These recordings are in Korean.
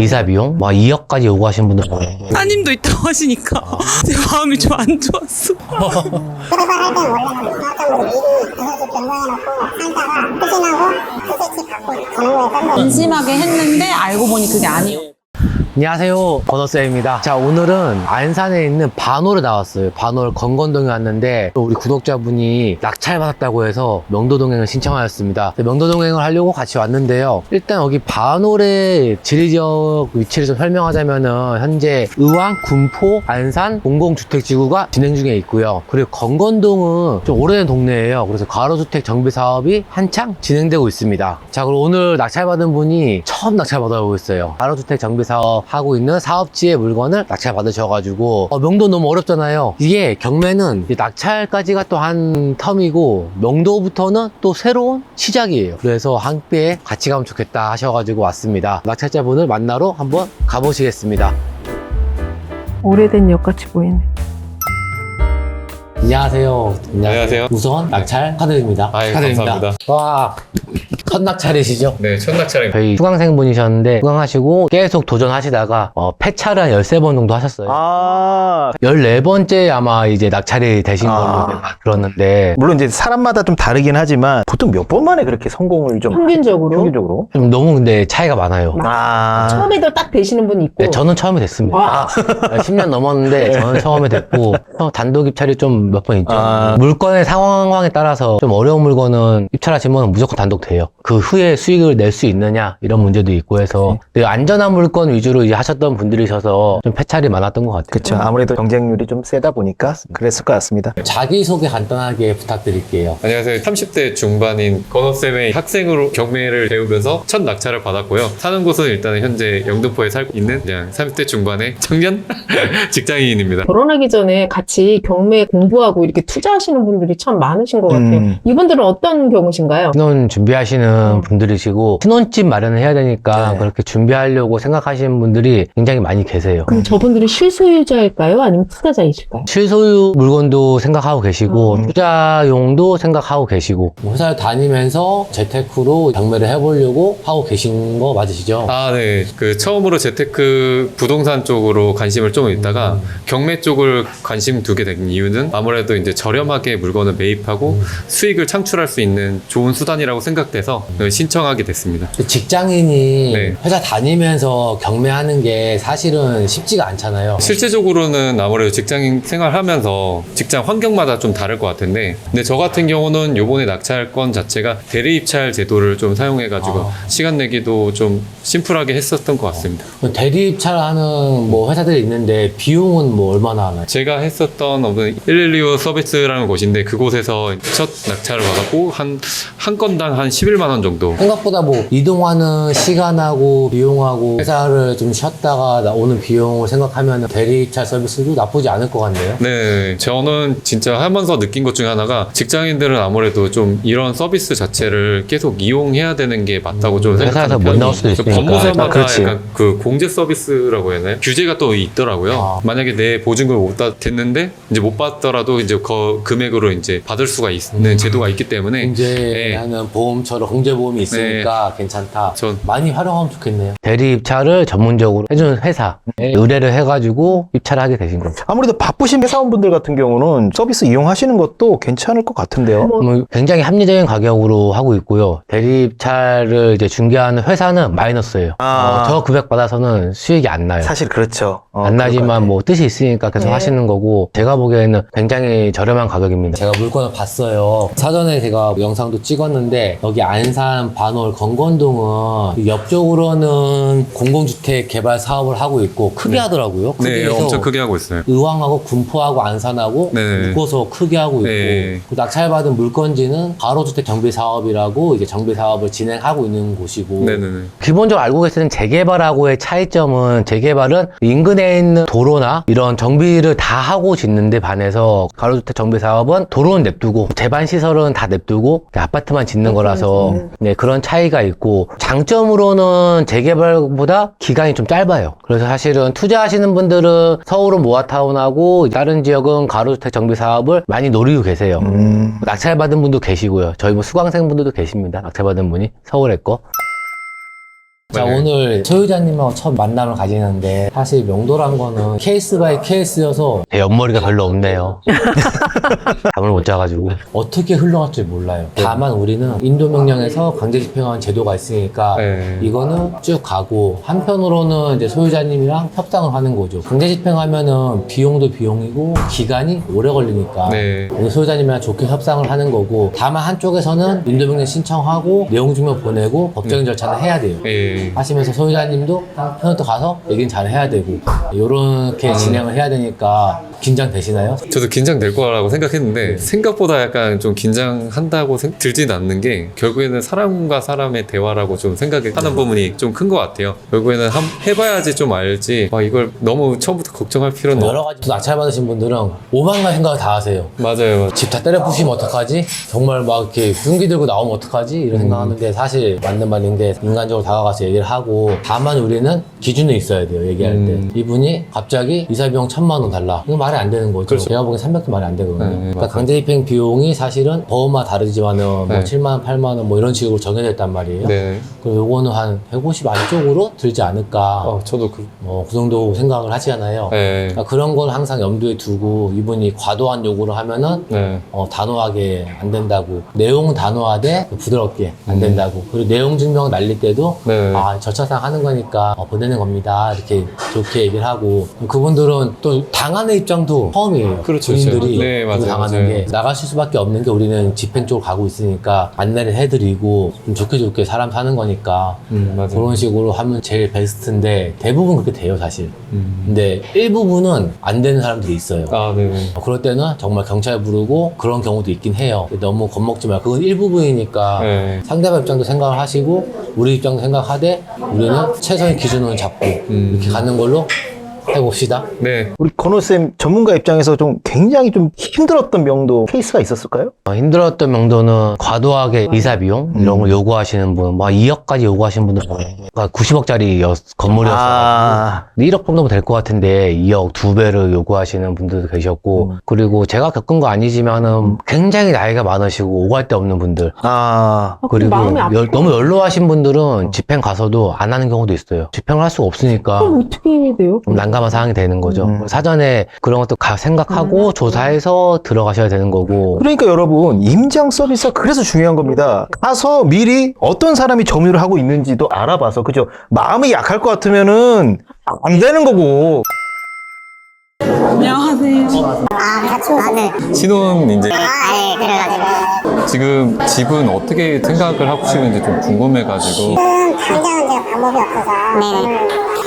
이사 비용? 막 2억까지 요구하시는 분들 많아요. 따님도 있다고 하시니까 제 마음이 좀 안 좋았어. 출발할 때는 원래는 중학생분들 미리 두세집 변경해놓고 살다가 후진하고 두세집 갖고 전후에 딴 안심하게 했는데 알고 보니 그게 아니에요. 안녕하세요, 번호쌤입니다. 자, 오늘은 안산에 있는 반월에 나왔어요. 반월 건건동에 왔는데 또 우리 구독자분이 낙찰 받았다고 해서 명도동행을 신청하였습니다. 명도동행을 하려고 같이 왔는데요. 일단 여기 반월의 지리적 위치를 좀 설명하자면은 현재 의왕, 군포, 안산 공공주택지구가 진행 중에 있고요. 그리고 건건동은 좀 오래된 동네예요. 그래서 가로주택 정비 사업이 한창 진행되고 있습니다. 자, 그리고 오늘 낙찰 받은 분이 처음 낙찰 받아오고 있어요. 가로주택 정비 사업 하고 있는 사업지의 물건을 낙찰 받으셔가지고 명도 너무 어렵잖아요. 이게 경매는 낙찰까지가 또 한 텀이고 명도부터는 또 새로운 시작이에요. 그래서 함께 같이 가면 좋겠다 하셔가지고 왔습니다. 낙찰자분을 만나러 한번 가보시겠습니다. 오래된 역같이 보이네. 안녕하세요. 안녕하세요. 우선 낙찰 축하드립니다. 축하드립니다. 감사합니다. 와, 첫 낙찰이시죠? 네, 첫 낙찰입니다. 저희 수강생분이셨는데 수강하시고 계속 도전하시다가 폐차를 한 13번 정도 하셨어요. 14번째 아마 이제 낙찰이 되신 걸로 제가 들었는데 물론 이제 사람마다 좀 다르긴 하지만 보통 몇 번 만에 그렇게 성공을 좀 평균적으로. 좀 너무 근데 차이가 많아요. 처음에도 딱 되시는 분이 있고. 네, 저는 처음에 됐습니다. 10년 넘었는데 저는 처음에 됐고 단독 입찰이 좀 몇 번 있죠. 물건의 상황에 따라서 좀 어려운 물건은 입찰하시면 무조건 단독 돼요. 그 후에 수익을 낼 수 있느냐 이런 문제도 있고 해서 근데 안전한 물건 위주로 이제 하셨던 분들이셔서 좀 폐찰이 많았던 것 같아요. 그렇죠. 아무래도 경쟁률이 좀 세다 보니까 그랬을 것 같습니다. 자기소개 간단하게 부탁드릴게요. 안녕하세요. 30대 중반인 건호쌤의 학생으로 경매를 배우면서 첫 낙찰을 받았고요. 사는 곳은 일단은 현재 영등포에 살고 있는 그냥 30대 중반의 청년 직장인입니다. 결혼하기 전에 같이 경매 공부하고 이렇게 투자하시는 분들이 참 많으신 것 같아요. 이분들은 어떤 경우신가요? 신혼 준비하시는 분들이시고 신혼집 마련을 해야 되니까 그렇게 준비하려고 생각하시는 분들이 굉장히 많이 계세요. 그럼 저분들은 실소유자일까요? 아니면 투자자이실까요? 실소유 물건도 생각하고 계시고 투자용도 생각하고 계시고 회사를 다니면서 재테크로 경매를 해보려고 하고 계신 거 맞으시죠? 네. 그 처음으로 재테크 부동산 쪽으로 관심을 좀 있다가 경매 쪽을 관심 두게 된 이유는 아무래도 이제 저렴하게 물건을 매입하고 수익을 창출할 수 있는 좋은 수단이라고 생각돼서 신청하게 됐습니다. 직장인이 네. 회사 다니면서 경매하는 게 사실은 쉽지가 않잖아요. 실제적으로는 아무래도 직장인 생활하면서 직장 환경마다 좀 다를 것 같은데 근데 저 같은 경우는 요번에 낙찰권 자체가 대리 입찰 제도를 좀 사용해가지고 시간 내기도 좀 심플하게 했었던 것 같습니다. 대리 입찰하는 뭐 회사들이 있는데 비용은 뭐 얼마나 하나요? 제가 했었던 112 서비스라는 곳인데 그곳에서 첫 낙찰을 받았고 한 건당 한 11만 원 정도. 생각보다 뭐 이동하는 시간하고 비용하고 회사를 좀 쉬었다가 오는 비용을 생각하면 대리 입찰 서비스도 나쁘지 않을 것 같네요. 네, 저는 진짜 하면서 느낀 것 중에 하나가 직장인들은 아무래도 좀 이런 서비스 자체를 계속 이용해야 되는 게 맞다고 좀 회사에서 생각하는 못 나올 수도 있으니까. 법무사마다 그렇지. 약간 그 공제 서비스라고 해야 하나요? 규제가 또 있더라고요. 만약에 내 보증금을 못 됐는데 이제 못 받더라도 이제 그 금액으로 이제 받을 수가 있는 제도가 있기 때문에 공제하는 보험처럼 공제보험이 있으니까 괜찮다. 전 많이 활용하면 좋겠네요. 대리 입찰을 전문적으로 해주는 회사에 의뢰를 해가지고 입찰을 하게 되신 거죠. 아무래도 바쁘신 회사원분들 같은 경우는 서비스 이용하시는 것도 괜찮을 것 같은데요. 뭐 굉장히 합리적인 가격으로 하고 있고요. 대리 입찰을 이제 중개하는 회사는 마이너스예요. 저 금액 받아서는 수익이 안 나요. 사실 그렇죠. 안 나지만 뭐 뜻이 있으니까 계속 하시는 거고 제가 보기에는 굉장히 저렴한 가격입니다. 제가 물건을 봤어요. 사전에 제가 영상도 찍었는데 여기 안산 반월 건건동은 옆쪽으로는 공공주택 개발 사업을 하고 있고 크게 하더라고요. 크게 네, 해서 엄청 크게 하고 있어요. 의왕하고 군포하고 안산하고 네. 묶어서 크게 하고 있고 네. 그 낙찰받은 물건지는 가로주택 정비사업이라고 이제 정비사업을 진행하고 있는 곳이고 네네네. 기본적으로 알고 계시는 재개발하고의 차이점은 재개발은 인근에 있는 도로나 이런 정비를 다 하고 짓는데 반해서 가로주택 정비사업은 도로는 냅두고 재반시설은 다 냅두고 아파트만 짓는 거라서 네, 그런 차이가 있고 장점으로는 재개발보다 기간이 좀 짧아요. 그래서 사실은 투자하시는 분들은 서울은 모아타운하고 다른 지역은 가로주택 정비사업을 많이 노리고 계세요. 낙찰받은 분도 계시고요. 저희 뭐 수강생분들도 계십니다. 낙찰받은 분이 서울에 거. 자, 네. 오늘 소유자님하고 첫 만남을 가지는데 사실 명도란 거는 케이스 바이 케이스여서 제 옆머리가 별로 없네요. 잠을 못 자가지고 어떻게 흘러갈지 몰라요. 다만 우리는 인도 명령에서 강제 집행하는 제도가 있으니까 네. 이거는 쭉 가고 한편으로는 이제 소유자님이랑 협상을 하는 거죠. 강제 집행하면은 비용도 비용이고 기간이 오래 걸리니까 네. 오늘 소유자님이랑 좋게 협상을 하는 거고 다만 한쪽에서는 인도 명령 신청하고 내용 증명 보내고 법적인 절차는 해야 돼요. 예. 하시면서 소유자님도 한편도 가서 얘기는 잘 해야 되고 요렇게 진행을 해야 되니까 긴장되시나요? 저도 긴장될 거라고 생각했는데 생각보다 약간 좀 긴장한다고 들진 않는 게 결국에는 사람과 사람의 대화라고 좀 생각을 하는 부분이 좀 큰 것 같아요. 결국에는 해봐야지 좀 알지 이걸 너무 처음부터 걱정할 필요는 여러 가지 낙찰 받으신 분들은 오만한 생각을 다 하세요. 맞아요. 집 다 때려 부시면 어떡하지? 정말 막 이렇게 흉기 들고 나오면 어떡하지? 이런 생각하는데 사실 맞는 말인 게 인간적으로 다가가서 얘기를 하고 다만 우리는 기준이 있어야 돼요. 얘기할 때 이분이 갑자기 이사 비용 1,000만 원 달라. 이거 말이 안 되는 거죠. 그렇죠. 제가 보기엔 300도 말이 안 되거든요. 네, 그러니까 맞아요. 강제 집행 비용이 사실은 법마다 다르지만은 뭐 네. 7만 원, 8만 원 뭐 이런 식으로 정해져 있단 말이에요. 네. 그럼 요거는 한 150 안쪽으로 들지 않을까. 저도 그 그 정도 생각을 하시잖아요. 네. 그러니까 그런 건 항상 염두에 두고 이분이 과도한 요구를 하면은 네. 단호하게 안 된다고 내용은 단호하되 부드럽게 안 된다고 그리고 내용 증명 날릴 때도 네. 절차상 하는 거니까 보내는 겁니다 이렇게 좋게 얘기를 하고 그분들은 또 당하는 입장도 처음이에요. 그렇죠, 본인들이 그렇죠. 네, 맞아요, 당하는 맞아요. 게 나가실 수밖에 없는 게 우리는 집행 쪽으로 가고 있으니까 안내를 해드리고 좀 좋게 사람 사는 거니까 맞아요. 그런 식으로 하면 제일 베스트인데 대부분 그렇게 돼요 사실. 근데 일부분은 안 되는 사람들이 있어요. 네네. 그럴 때는 정말 경찰 부르고 그런 경우도 있긴 해요. 너무 겁먹지 말고 그건 일부분이니까 네. 상대방 입장도 생각을 하시고 우리 입장도 생각하되 우리는 최선의 기준을 잡고 이렇게 가는 걸로 해봅시다. 네. 우리 건호쌤 전문가 입장에서 좀 굉장히 좀 힘들었던 명도 케이스가 있었을까요? 힘들었던 명도는 과도하게 이사 비용 이런 걸 요구하시는 분, 막 2억까지 요구하시는 분들 그러니까 90억짜리 건물이었어. 1억 정도면 될 것 같은데 2억 2배를 요구하시는 분들도 계셨고 그리고 제가 겪은 거 아니지만은 굉장히 나이가 많으시고 오갈 데 없는 분들 그리고 마음이 아프다. 너무 연로하신 분들은 집행 가서도 안 하는 경우도 있어요. 집행을 할 수가 없으니까 그럼 어떻게 돼요? 좀 난감한 상황이 되는 거죠. 사전에 그런 것도 생각하고 조사해서 들어가셔야 되는 거고. 그러니까 여러분 임장 서비스가 그래서 중요한 겁니다. 가서 미리 어떤 사람이 점유를 하고 있는지도 알아봐서 그죠? 마음이 약할 것 같으면은 안 되는 거고. 안녕하세요. 네. 신혼 이제 그래가지고 지금 집은 어떻게 생각을 하시는지 좀 궁금해가지고. 지금 당장은 제가 방법이 없어서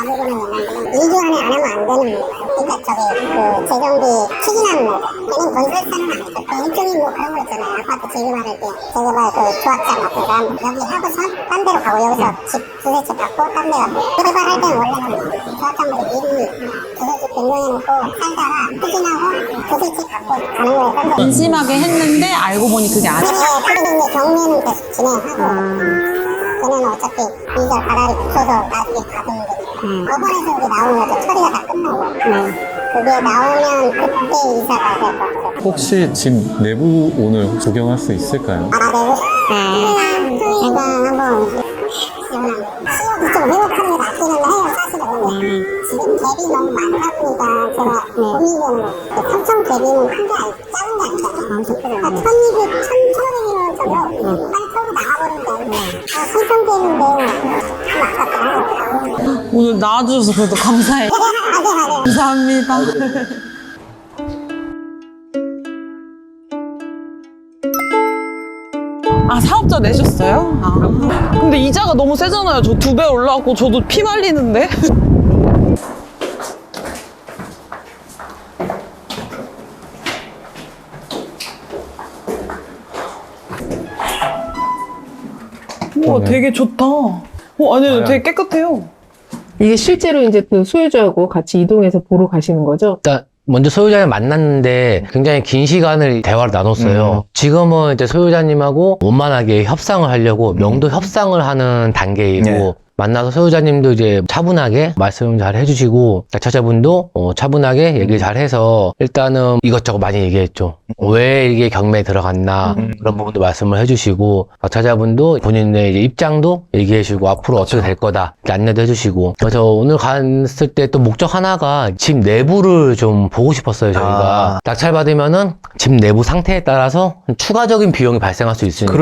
나보고는 있는데 2주 안에 안 하면 안 되는 거예요. 그러니까 그 재정비 추진하는 거 걔는 건설사는 아니고 그 일종의 뭐 그런 거 있잖아요. 아파트 재개발할 때 재개발 그 조합장 같은 사람 여기 하고서 딴 데로 가고 여기서 집 두세 채 갖고 딴 데 가고 재개발할 때는 원래는 조합장들이 미리 두세 채 변경해놓고 살다가 추진하고 두세 채 갖고 가는 거예요. 딴 데. 안심하게 했는데 알고 보니 그게 아니야. 그리고 이제 경매는 계속 진행하고 걔는 어차피 이자 가라리 붙여서 나중에 받으면 되니까 법원에서 우리 나오는 거죠. 처리가 다 끝나고 그게 나오면 그때 이사가 될 것 같아요. 혹시 집 내부 오늘 구경할 수 있을까요? 내부? 제가 한번 수업이 좀 회복하는 게 낫기는 해요. 사실은 지금 갭이 너무 많다 보니까 제가 고민은 평점 갭이면 큰 게 작은 게 아니잖아요. 1200, 1500이면 저거 빨리 털고 나가버린다. 평점 갭인데 좀 아깝다. 오늘 나와주셔서 그래도 감사해요. 감사합니다. 사업자 내셨어요? 근데 이자가 너무 세잖아요. 저 2배 올라왔고 저도 피 말리는데. 우와, 되게 좋다. 아니, 되게 깨끗해요. 이게 실제로 이제 그 소유주하고 같이 이동해서 보러 가시는 거죠? 일단 먼저 소유자를 만났는데 굉장히 긴 시간을 대화를 나눴어요. 지금은 이제 소유자님하고 원만하게 협상을 하려고 명도 협상을 하는 단계이고 네. 만나서 소유자님도 이제 차분하게 말씀 잘 해주시고 낙찰자분도 차분하게 얘기 잘 해서 일단은 이것저것 많이 얘기했죠. 왜 이게 경매에 들어갔나 그런 부분도 말씀을 해주시고 낙찰자분도 본인의 이제 입장도 얘기해주시고 앞으로 어떻게 될 거다 안내도 해주시고 그래서 오늘 갔을 때 또 목적 하나가 집 내부를 좀 보고 싶었어요. 저희가 낙찰 받으면은 집 내부 상태에 따라서 추가적인 비용이 발생할 수 있으니까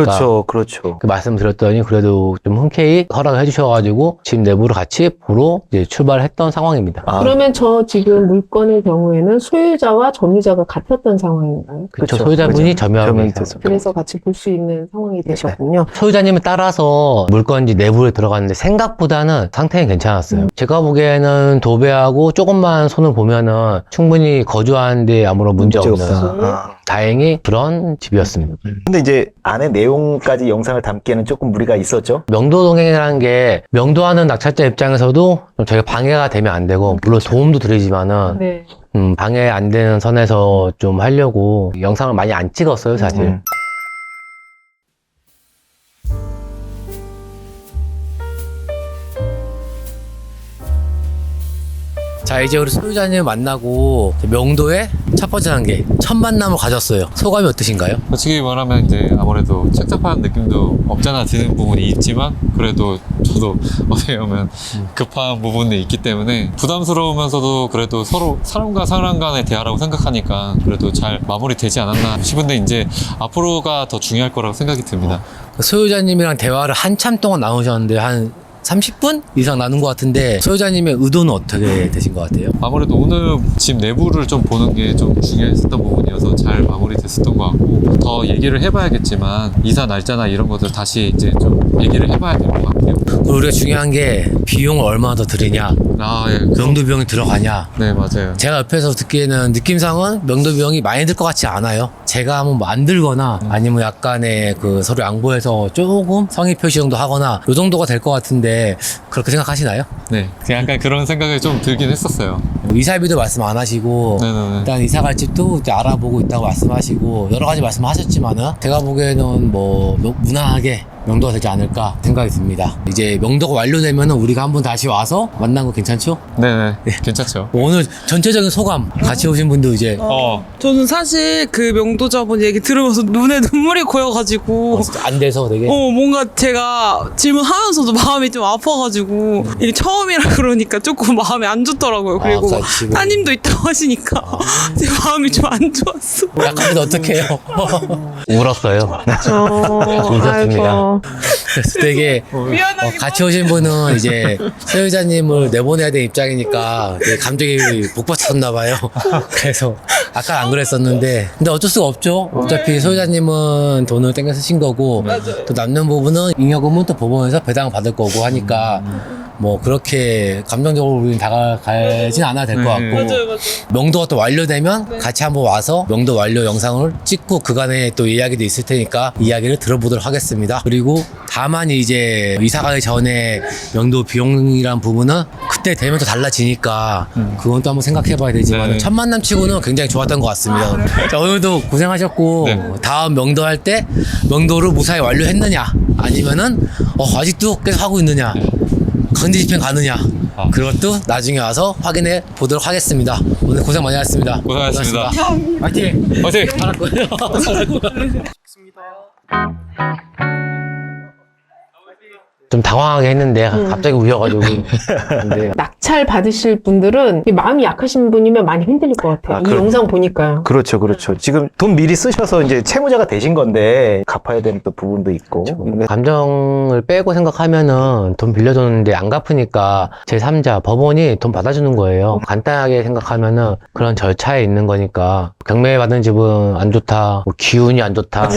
그렇죠. 그 말씀드렸더니 그래도 좀 흔쾌히 허락을 해주셔가지고 집 내부를 같이 보러 이제 출발했던 상황입니다. 그러면 저 지금 물건의 경우에는 소유자와 점유자가 같았던 상황인가요? 그렇죠. 소유자분이 점유하고 있어요. 그래서 같이 볼 수 있는 상황이 되셨군요. 소유자님을 따라서 물건지 내부에 들어갔는데 생각보다는 상태는 괜찮았어요. 제가 보기에는 도배하고 조금만 손을 보면은 충분히 거주하는데 아무런 문제 없는 다행히 그런 집이었습니다. 근데 이제 안에 내용까지 영상을 담기에는 조금 무리가 있었죠. 명도동행이라는 게 명도하는 낙찰자 입장에서도 좀 저희가 방해가 되면 안 되고 물론 도움도 드리지만은 네. 방해 안 되는 선에서 좀 하려고 영상을 많이 안 찍었어요, 사실. 자, 이제 우리 소유자님 만나고 명도의 첫 번째 단계 첫 만남을 가졌어요. 소감이 어떠신가요? 솔직히 말하면 이제 아무래도 착잡한 느낌도 없잖아 드는 부분이 있지만 그래도 저도 어떻게 보면 급한 부분이 있기 때문에 부담스러우면서도 그래도 서로 사람과 사람 간의 대화라고 생각하니까 그래도 잘 마무리되지 않았나 싶은데 이제 앞으로가 더 중요할 거라고 생각이 듭니다. 소유자님이랑 대화를 한참 동안 나누셨는데 한 30분 이상 나눈 것 같은데 소유자님의 의도는 어떻게 되신 것 같아요? 아무래도 오늘 집 내부를 좀 보는 게 좀 중요했었던 부분이어서 잘 마무리됐었던 것 같고 더 얘기를 해봐야겠지만 이사 날짜나 이런 것들 다시 이제 좀 얘기를 해봐야 될 것 같아요. 그리고 우리가 중요한 게 비용을 얼마나 더 들이냐 예. 명도 비용이 들어가냐. 네, 맞아요. 제가 옆에서 듣기에는 느낌상은 명도 비용이 많이 들 것 같지 않아요. 제가 한번 뭐 안 들거나 아니면 약간의 그 서류 양보해서 조금 성의 표시 정도 하거나 요 정도가 될 것 같은데 그렇게 생각하시나요? 네, 약간 그런 생각이 좀 들긴 했었어요. 이사비도 말씀 안 하시고 네네네. 일단 이사갈 집도 이제 알아보고 있다고 말씀하시고 여러 가지 말씀하셨지만은 제가 보기에는 뭐 무난하게 명도가 되지 않을까 생각이 듭니다. 이제 명도가 완료되면은 우리가 한번 다시 와서 만난 거 괜찮죠? 네네, 괜찮죠. 오늘 전체적인 소감 같이 오신 분도 이제 저는 사실 그 명도자분 얘기 들으면서 눈에 눈물이 고여가지고 진짜 안 돼서 되게 뭔가 제가 질문하면서도 마음이 좀 아파가지고 이게 처음이라 그러니까 조금 마음이 안 좋더라고요. 그리고 지금. 따님도 있다고 하시니까 제 마음이 좀 안 좋았어. 약간 어떡해요? 울었어요. 울었습니다. 그래서 되게 같이 오신 분은 이제 소유자님을 내보내야 될 입장이니까 되게 감정이 복받쳤나 봐요. 그래서 아까 안 그랬었는데 근데 어쩔 수가 없죠. 어차피 소유자님은 돈을 땡겨 쓰신 거고 또 남는 부분은 잉여금은 또 법원에서 배당을 받을 거고 하니까 뭐 그렇게 감정적으로 우리는 다가가진 않아야 될 것 같고 맞아요. 명도가 또 완료되면 같이 한번 와서 명도 완료 영상을 찍고 그간에 또 이야기도 있을 테니까 이야기를 들어보도록 하겠습니다. 그리고 다만 이제 이사 가기 전에 명도 비용이란 부분은 그때 되면 또 달라지니까 그건 또 한번 생각해 봐야 되지만 첫 만남 치고는 굉장히 좋았던 것 같습니다. 자, 오늘도 고생하셨고 다음 명도할 때 명도를 무사히 완료했느냐 아니면은 아직도 계속 하고 있느냐 강제 집행 가느냐 그것도 나중에 와서 확인해 보도록 하겠습니다. 오늘 고생 많이 하셨습니다. 고생하셨습니다. 화이팅! 화이팅! 잘할 거예요. 잘할 거예요. 좀 당황하게 했는데 갑자기 울려가지고 근데 낙찰 받으실 분들은 마음이 약하신 분이면 많이 흔들릴 것 같아요. 이 영상 보니까요. 그렇죠. 지금 돈 미리 쓰셔서 이제 채무자가 되신 건데 갚아야 되는 또 부분도 있고. 감정을 빼고 생각하면은 돈 빌려줬는데 안 갚으니까 제3자 법원이 돈 받아주는 거예요. 간단하게 생각하면은 그런 절차에 있는 거니까 경매 받은 집은 안 좋다, 뭐 기운이 안 좋다,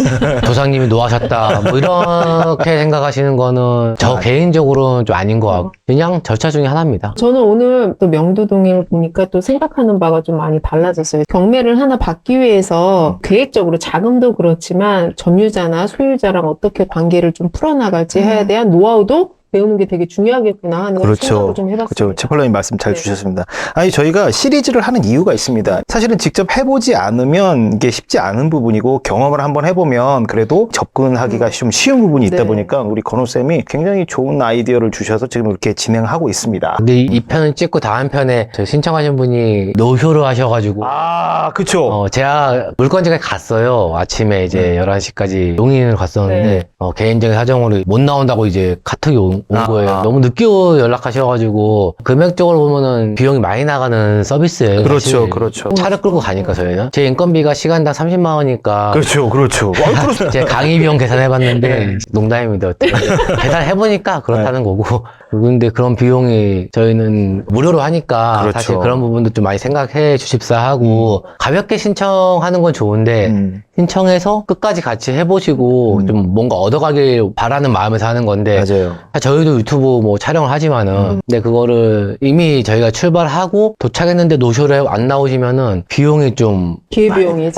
조상님이 노하셨다, 뭐 이렇게 생각하시는 거는 저 개인적으로는 좀 아닌 것 같고 그냥 절차 중에 하나입니다. 저는 오늘 또 명도동행을 보니까 또 생각하는 바가 좀 많이 달라졌어요. 경매를 하나 받기 위해서 계획적으로 자금도 그렇지만 점유자나 소유자랑 어떻게 관계를 좀 풀어나갈지 해야 대한 노하우도 배우는 게 되게 중요하겠구나 하는 그렇죠. 생각을 좀 해봤습니다. 그렇죠. 채플러님 말씀 잘 네. 주셨습니다. 아니, 저희가 시리즈를 하는 이유가 있습니다. 사실은 직접 해보지 않으면 이게 쉽지 않은 부분이고 경험을 한번 해보면 그래도 접근하기가 좀 쉬운 부분이 있다 네. 보니까 우리 건호쌤이 굉장히 좋은 아이디어를 주셔서 지금 이렇게 진행하고 있습니다. 근데 이 편을 찍고 다음 편에 저 신청하신 분이 노쇼를 하셔가지고 아, 그쵸. 제가 물건지까지 갔어요. 아침에 이제 11시까지 용인을 갔었는데 네. 개인적인 사정으로 못 나온다고 이제 카톡이 온 거예요. 너무 늦게 연락하셔가지고 금액적으로 보면은 비용이 많이 나가는 서비스예요. 그렇죠, 사실. 그렇죠. 차를 끌고 가니까 저희는 제 인건비가 시간당 30만 원이니까 그렇죠, 그렇죠. 제 강의 비용 계산해봤는데 농담입니다. 계산해보니까 그렇다는 거고 근데 그런 비용이 저희는 무료로 하니까 그렇죠. 사실 그런 부분도 좀 많이 생각해 주십사 하고 가볍게 신청하는 건 좋은데 신청해서 끝까지 같이 해보시고 좀 뭔가 얻어가길 바라는 마음에서 하는 건데 맞아요. 저희도 유튜브 뭐 촬영을 하지만은 근데 그거를 이미 저희가 출발하고 도착했는데 노쇼를 안 나오시면은 비용이 좀 기회비용이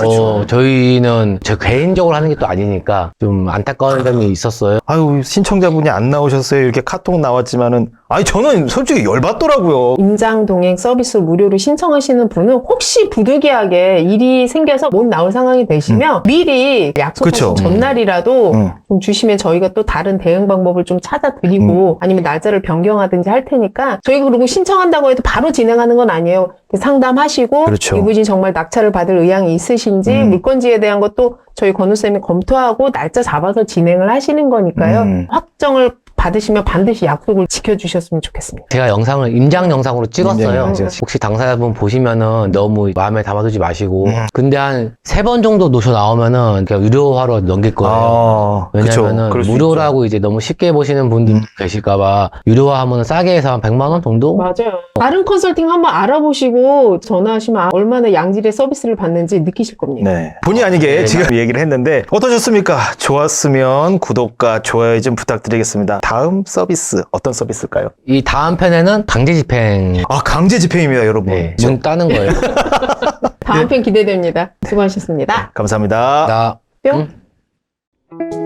저희는 저 개인적으로 하는 게 또 아니니까 좀 안타까운 점이 있었어요. 아유, 신청자분이 안 나오셨어요. 이렇게 카톡 나왔지만은, 아니, 저는 솔직히 열받더라고요. 임장 동행 서비스 무료로 신청하시는 분은 혹시 부득이하게 일이 생겨서 못 나올 상황이 되시면 미리 약속하신 그쵸. 전날이라도 좀 주시면 저희가 또 다른 대응 방법을 좀 찾아드리고 아니면 날짜를 변경하든지 할 테니까 저희가 그리고 신청한다고 해도 바로 진행하는 건 아니에요. 상담하시고 그렇죠. 이분이 정말 낙찰을 받을 의향이 있으신지 물건지에 대한 것도 저희 건우쌤이 검토하고 날짜 잡아서 진행을 하시는 거니까요. 확정을 받으시면 반드시 약속을 지켜주셨으면 좋겠습니다. 제가 영상을 임장 영상으로 찍었어요. 영상. 혹시 당사자분 보시면은 너무 마음에 담아두지 마시고. 근데 한 3번 정도 노쇼 나오면은 그냥 유료화로 넘길 거예요. 아, 왜냐면은 그럴 수 무료라고 이제 너무 쉽게 보시는 분들 계실까봐 유료화 하면 싸게 해서 한 100만 원 정도? 맞아요. 다른 컨설팅 한번 알아보시고 전화하시면 얼마나 양질의 서비스를 받는지 느끼실 겁니다. 네. 본의 아니게 지금 얘기를 했는데 어떠셨습니까? 좋았으면 구독과 좋아요 좀 부탁드리겠습니다. 다음 서비스 어떤 서비스일까요? 이 다음 편에는 강제 집행. 아, 강제 집행입니다, 여러분. 네, 문 따는 거예요. 다음 편 기대됩니다. 수고하셨습니다. 감사합니다. 나 뿅.